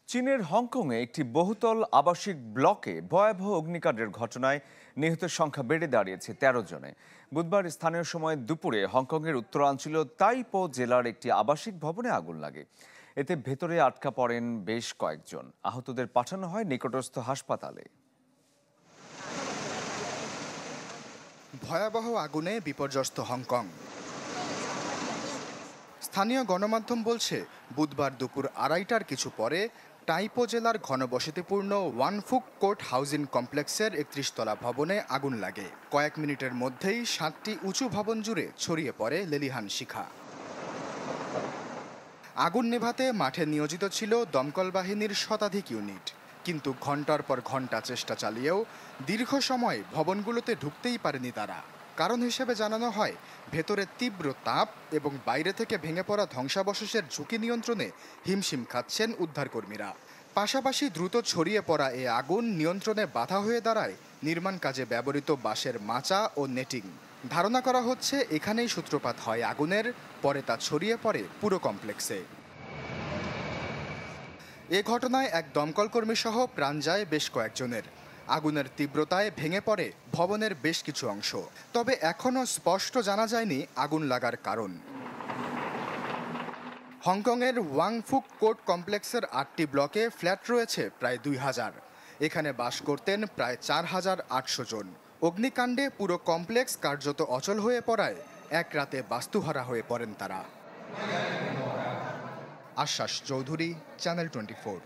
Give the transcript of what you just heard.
চীনের হংকংয়ে একটি বহুতল আবাসিক ব্লকে ভয়াবহ অগ্নিকাণ্ডের ঘটনায় নিহতের সংখ্যা বেড়ে দাঁড়িয়েছে ১৩ জনে। বুধবার স্থানীয় সময় দুপুরে হংকংয়ের উত্তরাঞ্চলীয় তাইপো জেলার একটি আবাসিক ভবনে আগুন লাগে। এতে ভেতরে আটকা পড়েন বেশ কয়েকজন। আহতদের পাঠানো হয় নিকটস্থ হাসপাতালে। ভয়াবহ আগুনে বিপর্যস্ত হংকং। স্থানীয় গণমাধ্যম বলছে, বুধবার দুপুর ২:৩০টার কিছু পরে টাইপো জেলার ঘনবসতিপূর্ণ ওয়ানফুক কোর্ট হাউজিং কমপ্লেক্সের ৩১ তলা ভবনে আগুন লাগে। কয়েক মিনিটের মধ্যেই ৭টি উঁচু ভবন জুড়ে ছড়িয়ে পড়ে লেলিহান শিখা। আগুন নেভাতে মাঠে নিয়োজিত ছিল দমকল বাহিনীর শতাধিক ইউনিট, কিন্তু ঘন্টার পর ঘন্টা চেষ্টা চালিয়েও দীর্ঘ সময় ভবনগুলোতে ঢুকতেই পারেনি তারা। কারণ হিসেবে জানানো হয়, ভেতরে তীব্র তাপ এবং বাইরে থেকে ভেঙে পড়া ধ্বংসাবশেষের ঝুঁকি নিয়ন্ত্রণে হিমশিম খাচ্ছেন উদ্ধারকর্মীরা। পাশাপাশি দ্রুত ছড়িয়ে পড়া এ আগুন নিয়ন্ত্রণে বাধা হয়ে দাঁড়ায় নির্মাণ কাজে ব্যবহৃত বাঁশের মাচা ও নেটিং। ধারণা করা হচ্ছে এখানেই সূত্রপাত হয় আগুনের, পরে তা ছড়িয়ে পড়ে পুরো কমপ্লেক্সে। এ ঘটনায় এক দমকল কর্মী সহ প্রাণ যায় বেশ কয়েকজনের। আগুনের তীব্রতায় ভেঙে পড়ে ভবনের বেশ কিছু অংশ। তবে এখনও স্পষ্ট জানা যায়নি আগুন লাগার কারণ। হংকংয়ের ওয়াংফুক কোর্ট কমপ্লেক্সের ৮টি ব্লকে ফ্ল্যাট রয়েছে প্রায় ২,০০০। এখানে বাস করতেন প্রায় ৪,৮০০ জন। অগ্নিকাণ্ডে পুরো কমপ্লেক্স কার্যত অচল হয়ে পড়ায় এক রাতে বাস্তুহারা হয়ে পড়েন তারা। আশ্বাস চৌধুরী, চ্যানেল 24।